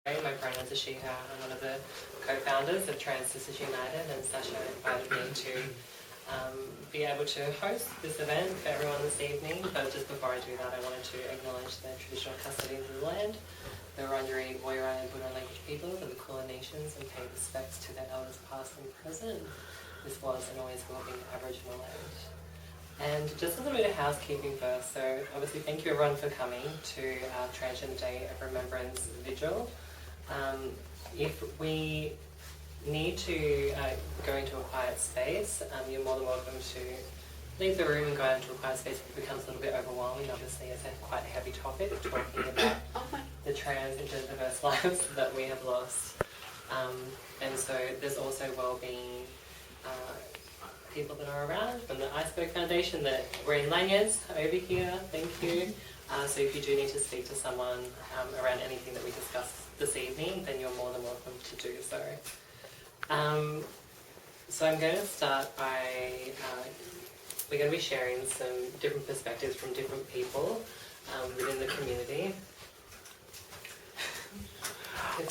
My pronouns are she, her. I'm one of the co-founders of Transgender United, and Sasha invited me to be able to host this event for everyone this evening. But just before I do that, I wanted to acknowledge the traditional custodians of the land, the Wurundjeri, Woiwurrung and Boonwurrung language peoples of the Kulin Nations, and pay respects to their elders past and present. This was and always will be Aboriginal land. And just a little bit of housekeeping first. So obviously thank you everyone for coming to our Transgender Day of Remembrance Vigil. If we need to go into a quiet space, you're more than welcome to leave the room and go out into a quiet space if it becomes a little bit overwhelming. Obviously it's a quite heavy topic, talking about the trans and gender diverse lives that we have lost. And so there's also wellbeing people that are around from the Iceberg Foundation that we're in Langers over here, thank you. So if you do need to speak to someone around anything that we discussed this evening, then you're more than welcome to do so. So I'm going to start by, we're going to be sharing some different perspectives from different people within the community.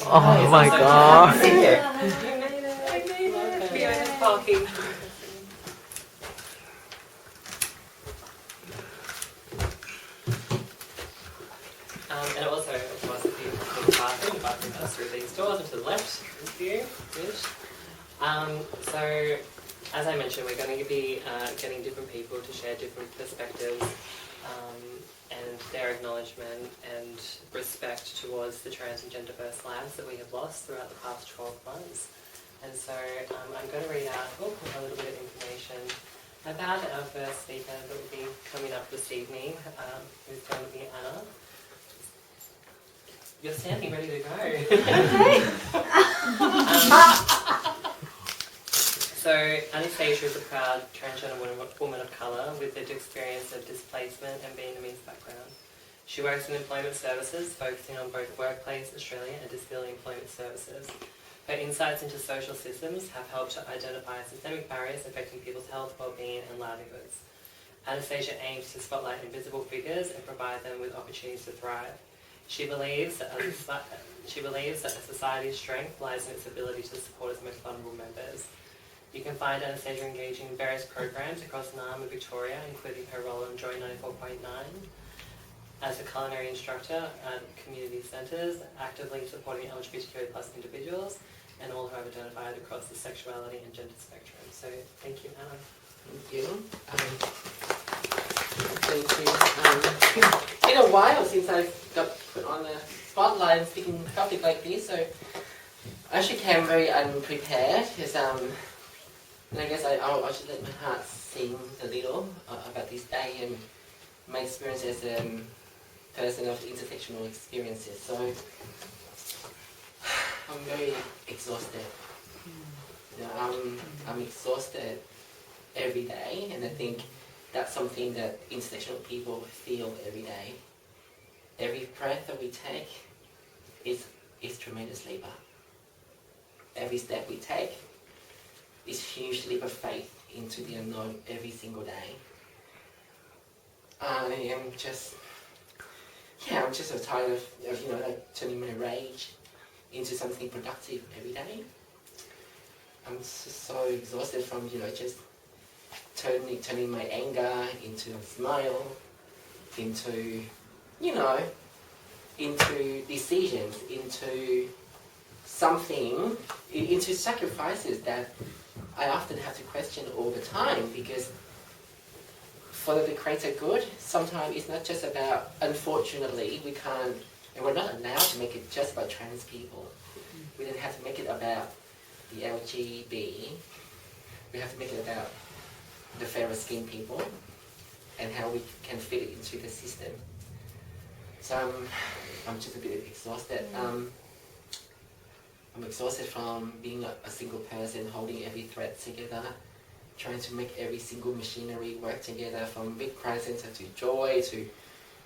Oh my god! I made it! Fiona's parking. And also, of course, if you look at the bathroom goes through these doors and to the left is you. Good. So, as I mentioned, we're going to be getting different people to share different perspectives and their acknowledgement and respect towards the trans and gender diverse lives that we have lost throughout the past 12 months. And so I'm going to read out a little bit of information about our first speaker that will be coming up this evening, who's going to be Anna. You're standing ready to go. Okay. So Anastasia is a proud transgender woman of colour with lived experience of displacement and Vietnamese background. She works in employment services, focusing on both workplace Australia and disability employment services. Her insights into social systems have helped to identify systemic barriers affecting people's health, well-being and livelihoods. Anastasia aims to spotlight invisible figures and provide them with opportunities to thrive. She believes that a society's strength lies in its ability to support its most vulnerable members. You can find Anastasia engaging in various programs across Naarm and Victoria, including her role on Joy 94.9 as a culinary instructor at community centres, actively supporting LGBTQ+ individuals and all who have identified across the sexuality and gender spectrum. So thank you, Anna. Thank you. It's been a while since I've got put on the spotlight and speaking on a topic like this, so I actually came very unprepared, because and I guess I should let my heart sing a little about this day and my experience as a person of intersectional experiences. So I'm very exhausted. You know, I'm exhausted every day, and I think that's something that intersectional people feel every day. Every breath that we take is tremendous labour. Every step we take is huge leap of faith into the unknown every single day. I'm just so tired of turning my rage into something productive every day. I'm just so exhausted from just turning my anger into a smile, into decisions, into something, into sacrifices that I often have to question all the time, because for the greater good, sometimes it's not just about, unfortunately, we can't, and we're not allowed to make it just about trans people. We don't have to make it about the LGBT. We have to make it about the fairer skinned people and how we can fit it into the system. So I'm just a bit exhausted. I'm exhausted from being a single person holding every thread together, trying to make every single machinery work together, from Big Crisis Centre to Joy to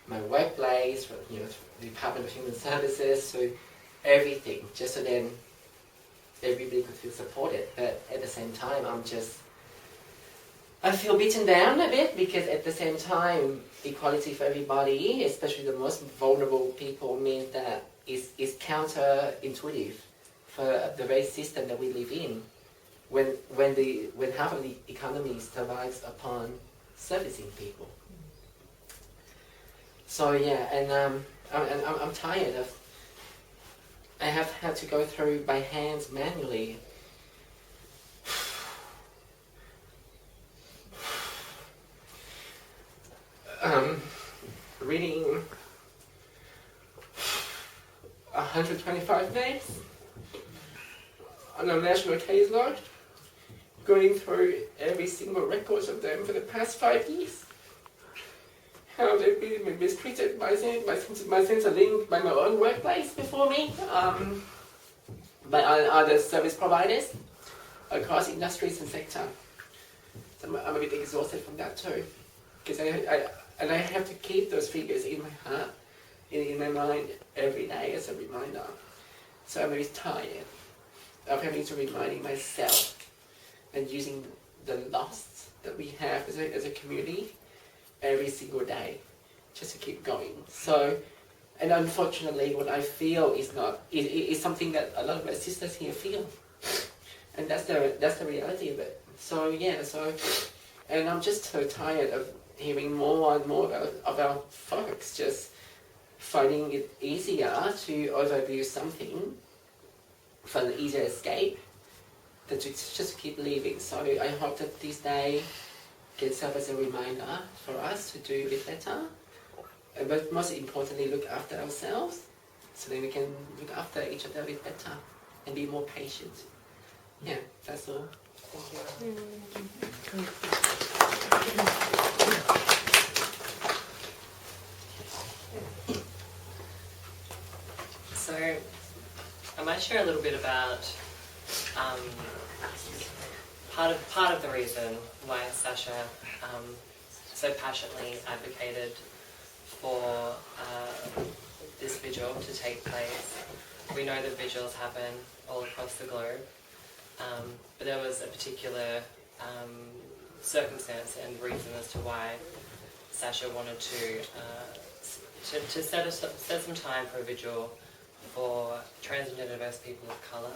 my workplace, from, the Department of Human Services, to everything, just so then everybody could feel supported. But at the same time, I feel beaten down a bit because at the same time, equality for everybody, especially the most vulnerable people, means that is counterintuitive for the very system that we live in. When half of the economy survives upon servicing people. So yeah, and I'm tired of. I have had to go through by hands manually. Reading 125 names on a national case log, going through every single record of them for the past 5 years. How they've been mistreated by centrelink, by my own workplace before me, by other service providers across industries and sector. So I'm a bit exhausted from that too, because I have to keep those figures in my heart, in my mind every day as a reminder. So I'm very tired of having to reminding myself and using the loss that we have as a community every single day just to keep going. So, and unfortunately what I feel is something that a lot of my sisters here feel. And that's the reality of it. So yeah, and I'm just so tired of hearing more and more of our folks just finding it easier to overview something for an easier escape than to just keep living. So I hope that this day can serve as a reminder for us to do a bit better, but most importantly look after ourselves so that we can look after each other a bit better and be more patient. Yeah, that's all. Thank you. So, I might share a little bit about part of the reason why Sasha so passionately advocated for this vigil to take place. We know that vigils happen all across the globe, but there was a particular circumstance and reason as to why Sasha wanted to set some time for a vigil for trans and gender diverse people of colour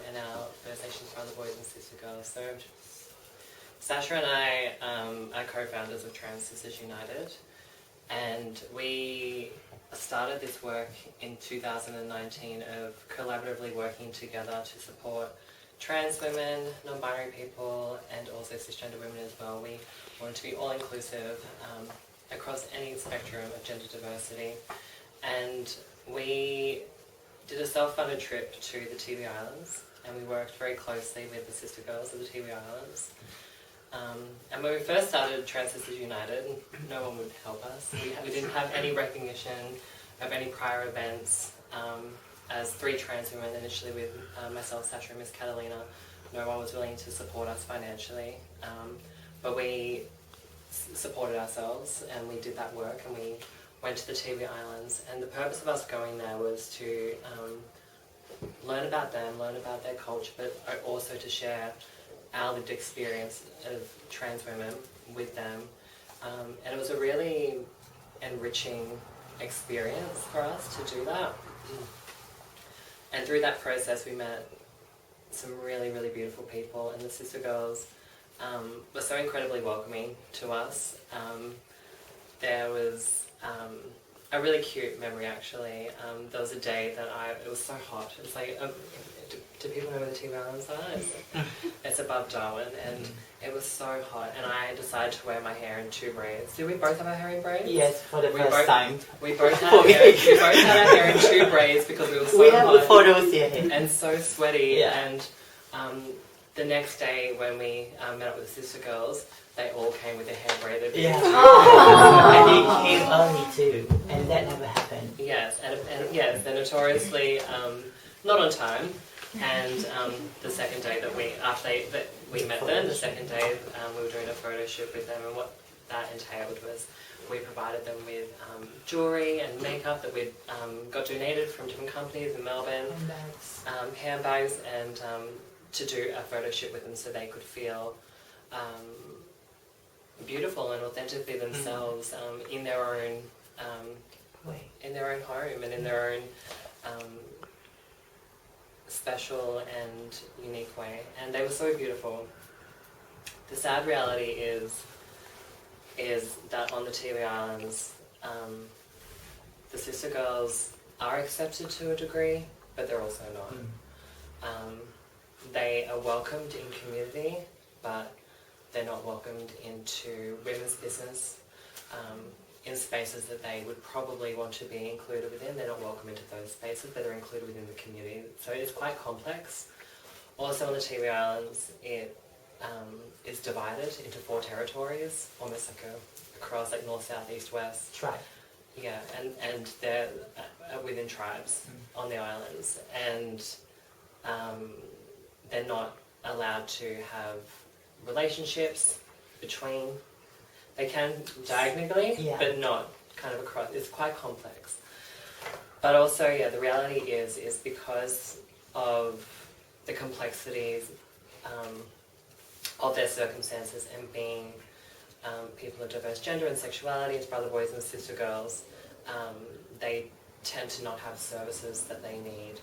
and our First Nations brother boys and sister girls. So Sasha and I are co-founders of Trans Sisters United, and we started this work in 2019 of collaboratively working together to support trans women, non-binary people, and also cisgender women as well. We wanted to be all-inclusive across any spectrum of gender diversity, and we did a self-funded trip to the Tiwi Islands, and we worked very closely with the Sistergals of the Tiwi Islands. And when we first started Trans Sisters United, no one would help us. We didn't have any recognition of any prior events. As 3 trans women initially with myself, Sasha, and Miss Catalina, no one was willing to support us financially. But we supported ourselves, and we did that work, and we went to the Tiwi Islands. And the purpose of us going there was to learn about them, learn about their culture, but also to share our lived experience of trans women with them. And it was a really enriching experience for us to do that. And through that process we met some really, really beautiful people, and the Sister Girls were so incredibly welcoming to us. There was a really cute memory actually. There was a day that it was so hot. It's like, do people know where the Tiwi Islands are? It's above Darwin, and it was so hot, and I decided to wear my hair in 2 braids. Did we both have our hair in braids? Yes, for the first time. We both had our hair in 2 braids because we were so hot. We have photos here. And so sweaty, yeah. And the next day when we met up with the Sister Girls, they all came with their hair braided. Yeah. And they came early too, and that never happened. Yes, and yes, they're notoriously not on time. And the second day that we met them, the second day we were doing a photo shoot with them, and what that entailed was we provided them with jewellery and makeup that we'd got donated from different companies in Melbourne, handbags, and to do a photo shoot with them so they could feel beautiful and authentically themselves in their own home and in their own special and unique way. And they were so beautiful. The sad reality is that on the Tiwi Islands, the sister girls are accepted to a degree, but they're also not. They are welcomed in community, but they're not welcomed into women's business in spaces that they would probably want to be included within. They're not welcome into those spaces, but they're included within the community. So it's quite complex. Also on the Tiwi Islands, it is divided into 4 territories, almost like across like north, south, east, west. Tribe. Yeah, and they're within tribes on the islands, and they're not allowed to have relationships between. They can diagonally, but not kind of across. It's quite complex. But also, the reality is because of the complexities of their circumstances and being people of diverse gender and sexuality as brother boys and sister girls, they tend to not have services that they need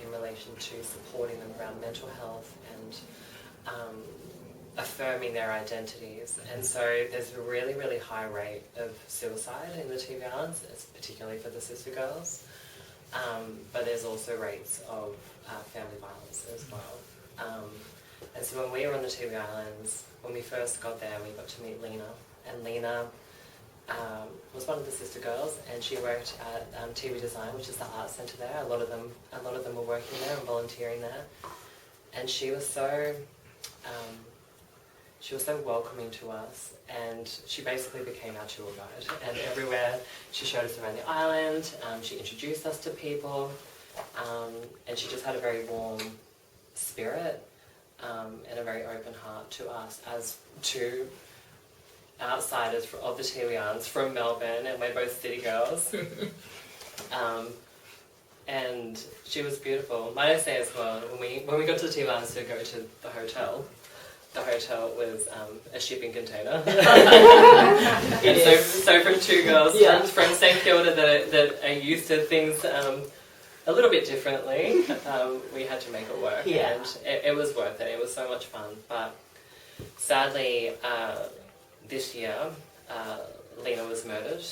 in relation to supporting them around mental health and affirming their identities. And so there's a really, really high rate of suicide in the Tiwi Islands, particularly for the sister girls. But there's also rates of family violence as well. And so when we were on the Tiwi Islands, when we first got there, we got to meet Lina. And Lina was one of the sister girls, and she worked at TV Design, which is the art centre there. A lot of them were working there and volunteering there. And she was so welcoming to us, and she basically became our tour guide. And everywhere she showed us around the island, she introduced us to people, and she just had a very warm spirit and a very open heart to us as to outsiders of the Tiwi Islands from Melbourne, and we're both city girls. And she was beautiful. Might I say as well, when we got to the Tiwi Islands to go to the hotel was a shipping container. And so from 2 girls from St Kilda that are used to things a little bit differently, we had to make it work. And it was worth it. It was so much fun. But sadly, this year, Lina was murdered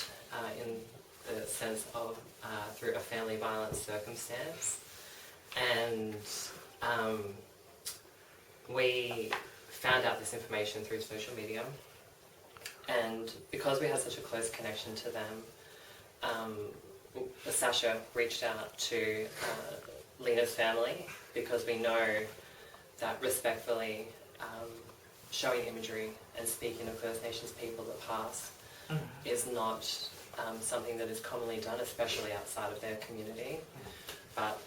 in the sense of through a family violence circumstance. And we found out this information through social media, and because we had such a close connection to them, Sasha reached out to Lina's family, because we know that respectfully showing imagery and speaking of First Nations people that pass is not something that is commonly done, especially outside of their community. But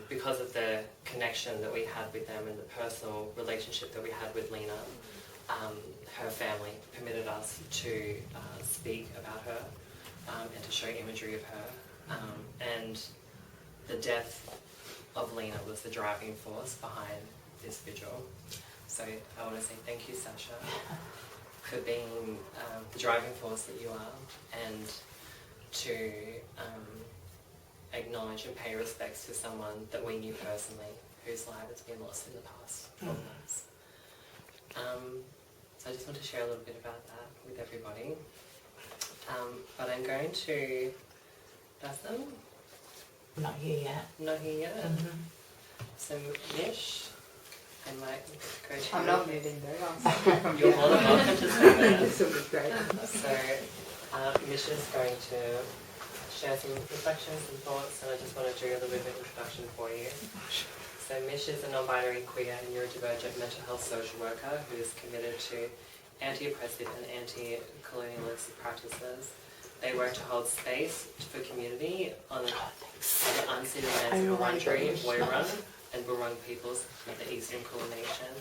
because of the connection that we had with them and the personal relationship that we had with Lina, her family permitted us to speak about her and to show imagery of her. And the death of Lina was the driving force behind this vigil. So I want to say thank you, Sasha, for being the driving force that you are, and to acknowledge and pay respects to someone that we knew personally, whose life has been lost in the past 12 months. So I just want to share a little bit about that with everybody. But I'm going to pass them. Not here yet. Not here yet. So Mish, I might go to I'm not moving though. You're more than welcome to stay there. This will be great. So Mish is going to share some reflections and thoughts, and I just want to do a little bit of an introduction for you. So Mish is a non-binary, queer and neurodivergent mental health social worker who is committed to anti-oppressive and anti-colonialist practices. They work to hold space for community on the unceded lands of Wurundjeri, Woiwurrung and Burrung peoples of the Eastern Kulin Nation.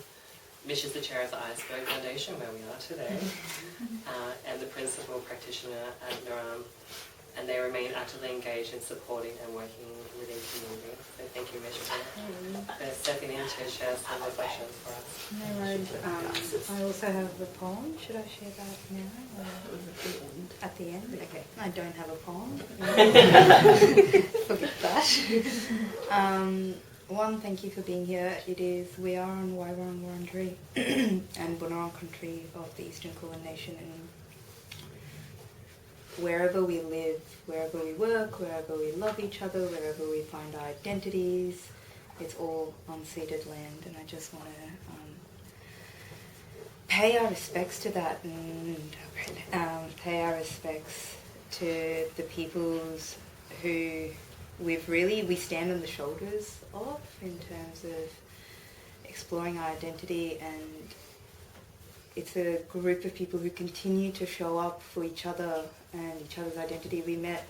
Mish is the chair of the Iceberg Foundation, where we are today, and the principal practitioner at Naram. And they remain actively engaged in supporting and working within community. So thank you, Michelle, for stepping in to share some reflections for us. No worries. I also have a poem. Should I share that now? Or at the end? Okay. I don't have a poem. Forget that. One, thank you for being here. We are on Wairarong Wurundjeri and Bunurong country of the Eastern Kulin Nation, and wherever we live, wherever we work, wherever we love each other, wherever we find our identities, it's all unceded land. And I just want to pay our respects to that, and pay our respects to the peoples who we stand on the shoulders of in terms of exploring our identity. And it's a group of people who continue to show up for each other and each other's identity. We met,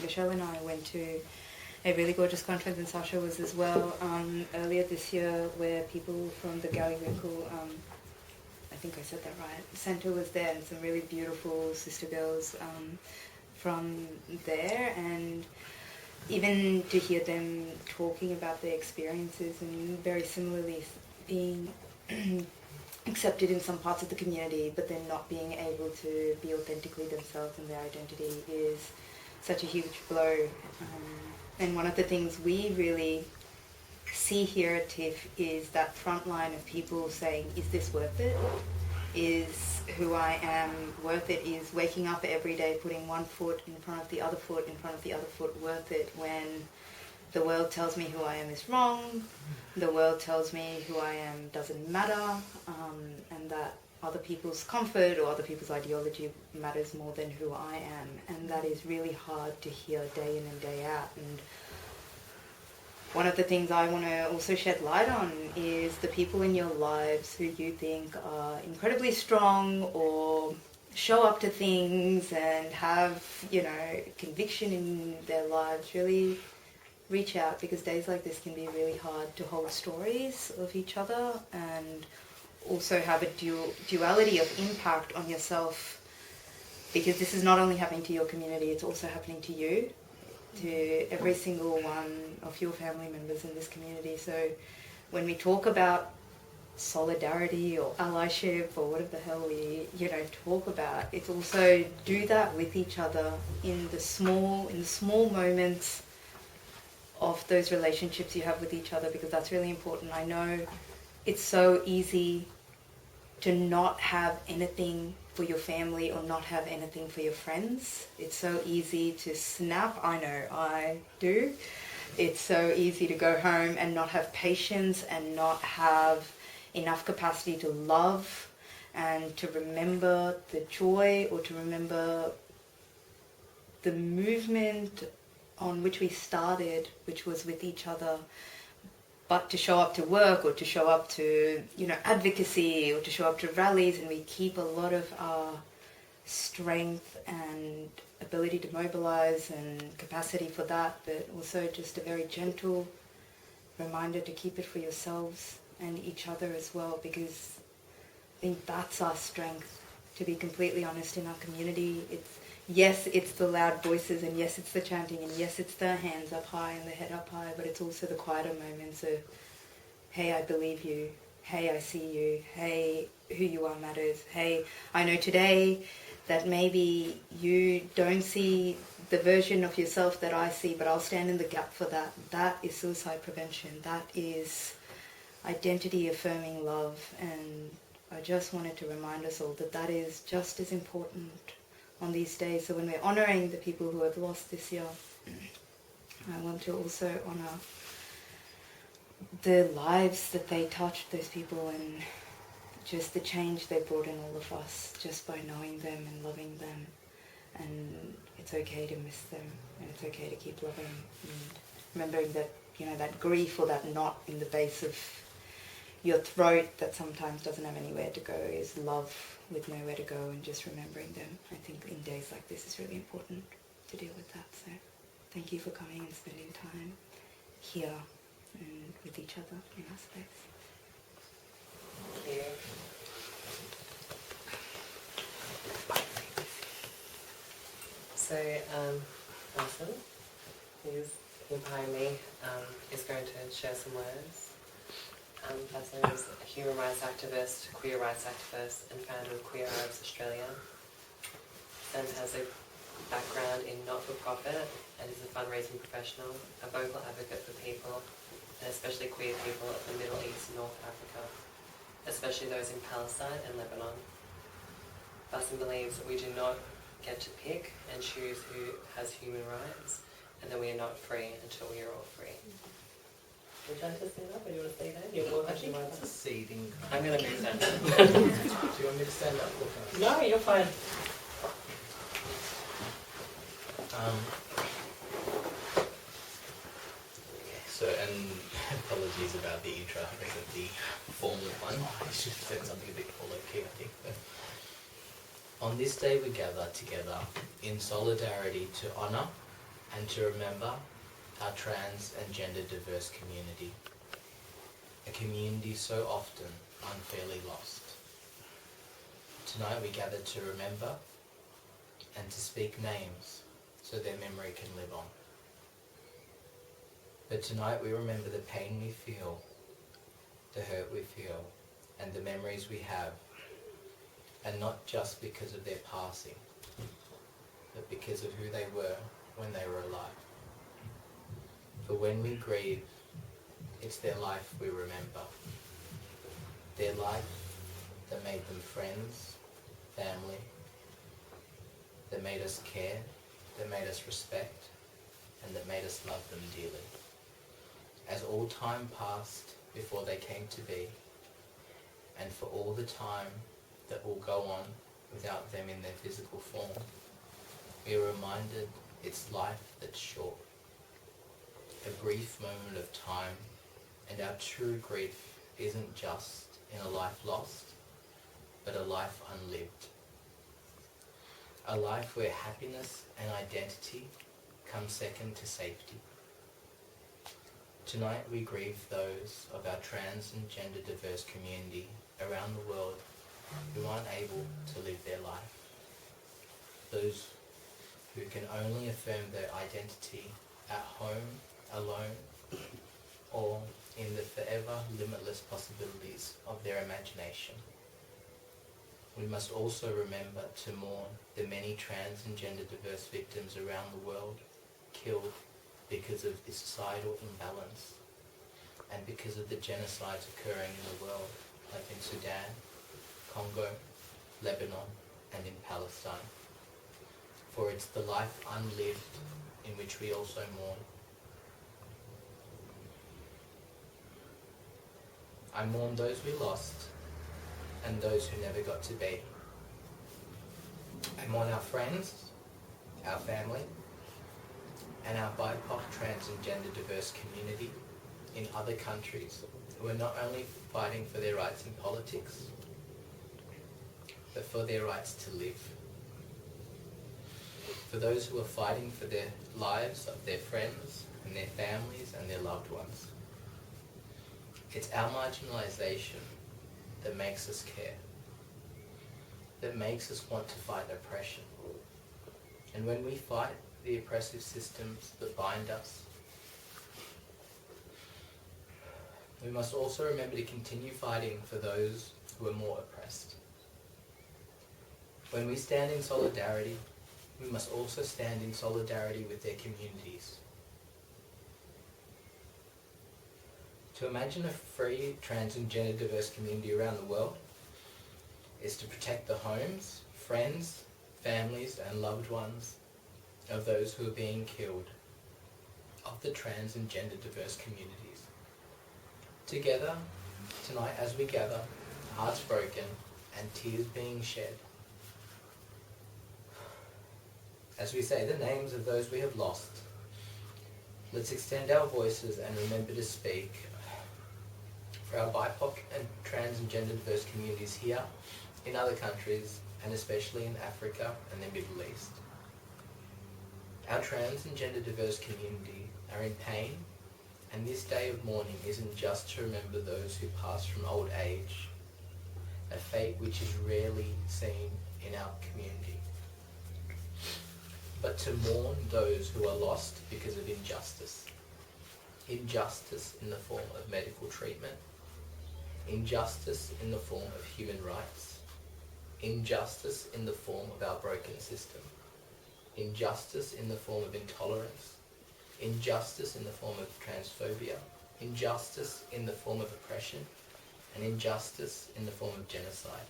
Michelle and I went to a really gorgeous conference, and Sasha was as well, earlier this year, where people from the Gallywrinkle, I think I said that right, centre was there, and some really beautiful sister girls from there. And even to hear them talking about their experiences and very similarly being accepted in some parts of the community, but then not being able to be authentically themselves and their identity is such a huge blow. And one of the things we really see here at TIFF is that front line of people saying, is this worth it? Is who I am worth it? Is waking up every day, putting one foot in front of the other foot, in front of the other foot worth it, when the world tells me who I am is wrong, the world tells me who I am doesn't matter, and that other people's comfort or other people's ideology matters more than who I am. And that is really hard to hear day in and day out. And one of the things I want to also shed light on is the people in your lives who you think are incredibly strong or show up to things and have, conviction in their lives. Really reach out, because days like this can be really hard to hold stories of each other and also have a duality of impact on yourself, because this is not only happening to your community, it's also happening to you, to every single one of your family members in this community. So when we talk about solidarity or allyship or whatever the hell we talk about, it's also do that with each other in the small moments of those relationships you have with each other, because that's really important. I know it's so easy to not have anything for your family or not have anything for your friends. It's so easy to snap. I know I do. It's so easy to go home and not have patience and not have enough capacity to love and to remember the joy or to remember the movement on which we started, which was with each other. But to show up to work or to show up to, advocacy or to show up to rallies, and we keep a lot of our strength and ability to mobilize and capacity for that, but also just a very gentle reminder to keep it for yourselves and each other as well, because I think that's our strength, to be completely honest, in our community. Yes, it's the loud voices, and yes, it's the chanting, and yes, it's the hands up high and the head up high, but it's also the quieter moments of, hey, I believe you. Hey, I see you. Hey, who you are matters. Hey, I know today that maybe you don't see the version of yourself that I see, but I'll stand in the gap for that. That is suicide prevention. That is identity affirming love. And I just wanted to remind us all that that is just as important on these days. So when we're honouring the people who have lost this year, I want to also honour the lives that they touched, those people, and just the change they brought in all of us just by knowing them and loving them. And it's okay to miss them, and it's okay to keep loving, and remembering that, that grief or that knot in the base of your throat that sometimes doesn't have anywhere to go is love with nowhere to go, and just remembering them. I think in days like this is really important to deal with that. So thank you for coming and spending time here and with each other in our space. Thank you. So person who's behind me is going to share some words. Person is a human rights activist, queer rights activist, and founder of Queer Arabs Australia. Sen has a background in not-for-profit and is a fundraising professional, a vocal advocate for people, and especially queer people of the Middle East and North Africa, especially those in Palestine and Lebanon. Bassem believes that we do not get to pick and choose who has human rights, and that we are not free until we are all free. Would you like to stand up, or do you want to stay there? You're more I happy think about it's a that. seeding. I'm going to move stand up. Do you want me to stand up or can I? No, you're fine. So, and apologies about the intro, I wasn't the formal one. I should have said something a bit more low-key, I think. But on this day we gather together in solidarity to honour and to remember our trans and gender diverse community. A community so often unfairly lost. Tonight we gather to remember and to speak names so their memory can live on. But tonight we remember the pain we feel, the hurt we feel, and the memories we have, and not just because of their passing, but because of who they were when they were alive. For when we grieve, it's their life we remember. Their life that made them friends, family, that made us care, that made us respect, and that made us love them dearly. As all time passed before they came to be, and for all the time that will go on without them in their physical form, we are reminded it's life that's short. A brief moment of time, and our true grief isn't just in a life lost, but a life unlived. A life where happiness and identity come second to safety. Tonight we grieve those of our trans and gender diverse community around the world who aren't able to live their life. Those who can only affirm their identity at home, alone, or in the forever limitless possibilities of their imagination. We must also remember to mourn the many trans and gender diverse victims around the world killed because of the societal imbalance and because of the genocides occurring in the world, like in Sudan, Congo, Lebanon, and in Palestine. For it's the life unlived in which we also mourn. I mourn those we lost and those who never got to be. I mourn our friends, our family, and our BIPOC, trans and gender diverse community in other countries who are not only fighting for their rights in politics, but for their rights to live. For those who are fighting for their lives of their friends and their families and their loved ones. It's our marginalisation that makes us care, that makes us want to fight oppression. And when we fight the oppressive systems that bind us, we must also remember to continue fighting for those who are more oppressed. When we stand in solidarity, we must also stand in solidarity with their communities. To imagine a free, trans and gender diverse community around the world is to protect the homes, friends, families and loved ones of those who are being killed, of the trans and gender diverse communities. Together, tonight as we gather, hearts broken and tears being shed, as we say the names of those we have lost, let's extend our voices and remember to speak for our BIPOC and trans and gender diverse communities here, in other countries, and especially in Africa and the Middle East. Our trans and gender diverse community are in pain, and this day of mourning isn't just to remember those who pass from old age, a fate which is rarely seen in our community, but to mourn those who are lost because of injustice. Injustice in the form of medical treatment, injustice in the form of human rights, injustice in the form of our broken system, injustice in the form of intolerance, injustice in the form of transphobia, injustice in the form of oppression, and injustice in the form of genocide.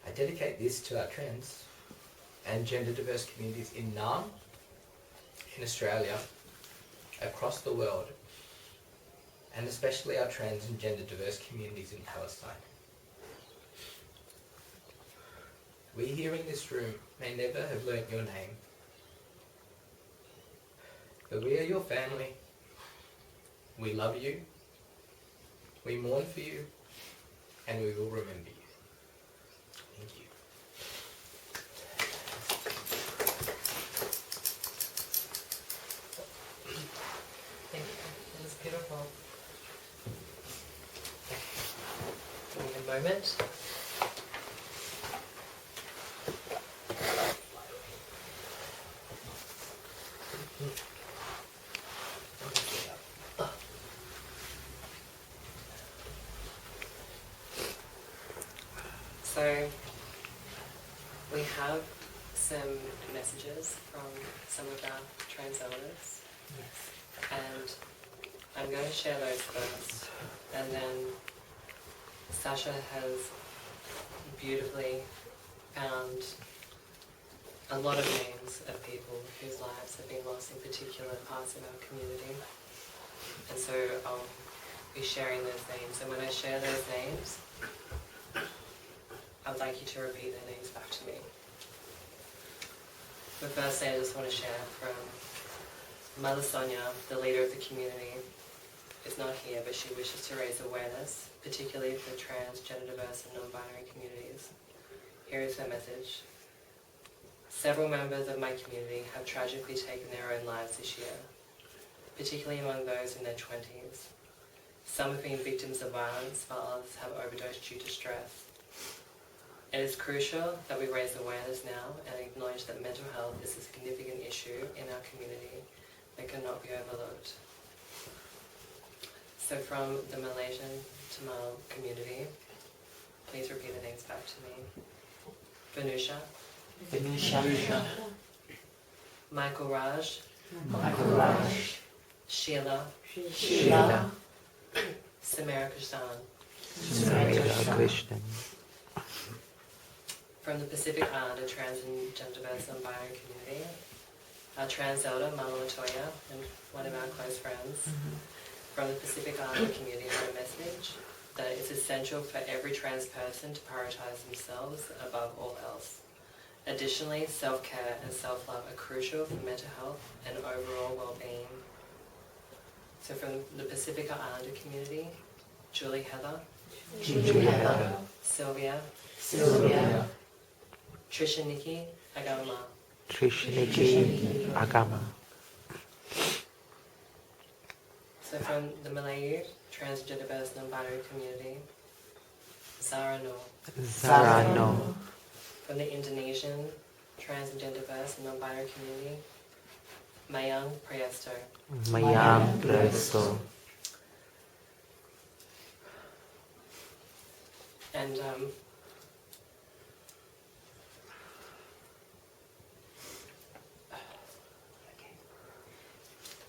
I dedicate this to our trans and gender diverse communities in Naarm, in Australia, across the world, and especially our trans and gender diverse communities in Palestine. We here in this room may never have learnt your name, but we are your family. We love you, we mourn for you, and we will remember you. Thank you. Thank you. It was beautiful. Give me a moment. So we have some messages from some of our trans elders, and I'm going to share those first, and then Sasha has beautifully found a lot of names of people whose lives have been lost in particular parts of our community, and so I'll be sharing those names, and when I share those names, I'd like you to repeat their names back to me. But firstly, I just want to share from Mother Sonia, the leader of the community, is not here, but she wishes to raise awareness, particularly for trans, gender diverse and non-binary communities. Here is her message. Several members of my community have tragically taken their own lives this year, particularly among those in their 20s. Some have been victims of violence, while others have overdosed due to stress. It is crucial that we raise awareness now and acknowledge that mental health is a significant issue in our community that cannot be overlooked. So from the Malaysian Tamil community, please repeat the names back to me. Vanusha, Michael Raj, Sheila, Samara Krishnan. From the Pacific Islander trans and gender diverse and binary community, our trans elder, Mama Latoya, and one of our close friends. From the Pacific Islander community, had a message that it's essential for every trans person to prioritise themselves above all else. Additionally, self-care and self-love are crucial for mental health and overall well-being. So from the Pacific Islander community, Julie Heather, Sylvia, Trisha Nikki Agama. So from the Malayu, transgender diverse non-binary community, Zara No. From the Indonesian, trans and gender diverse and non-binary community, Mayang Priesto. And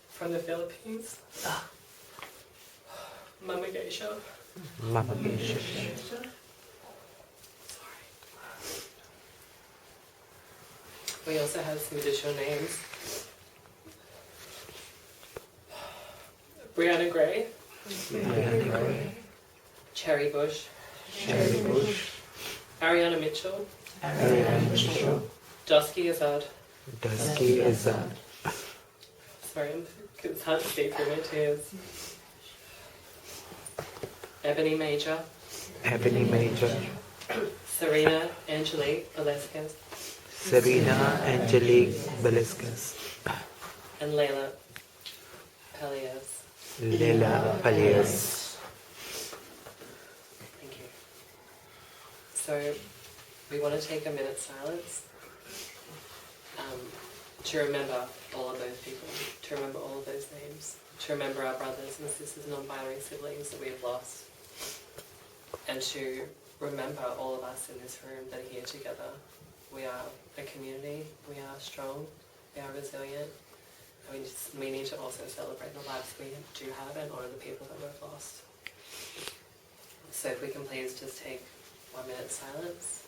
from the Philippines, Mama Geisha. Sorry. We also have some additional names. Brianna Gray. Cherry Bush. Ariana Mitchell. Dusky Azad. Sorry, it's hard to see through my tears. Ebony Major. Serena Angelique Velasquez. And Layla Pelias. Thank you. So we want to take a minute's silence to remember all of those people, to remember all of those names, to remember our brothers and sisters, non-binary siblings that we have lost, and to remember all of us in this room that are here together. We are a community, we are strong, we are resilient, and we need to also celebrate the lives we do have and honour the people that we've lost. So if we can please just take 1 minute silence.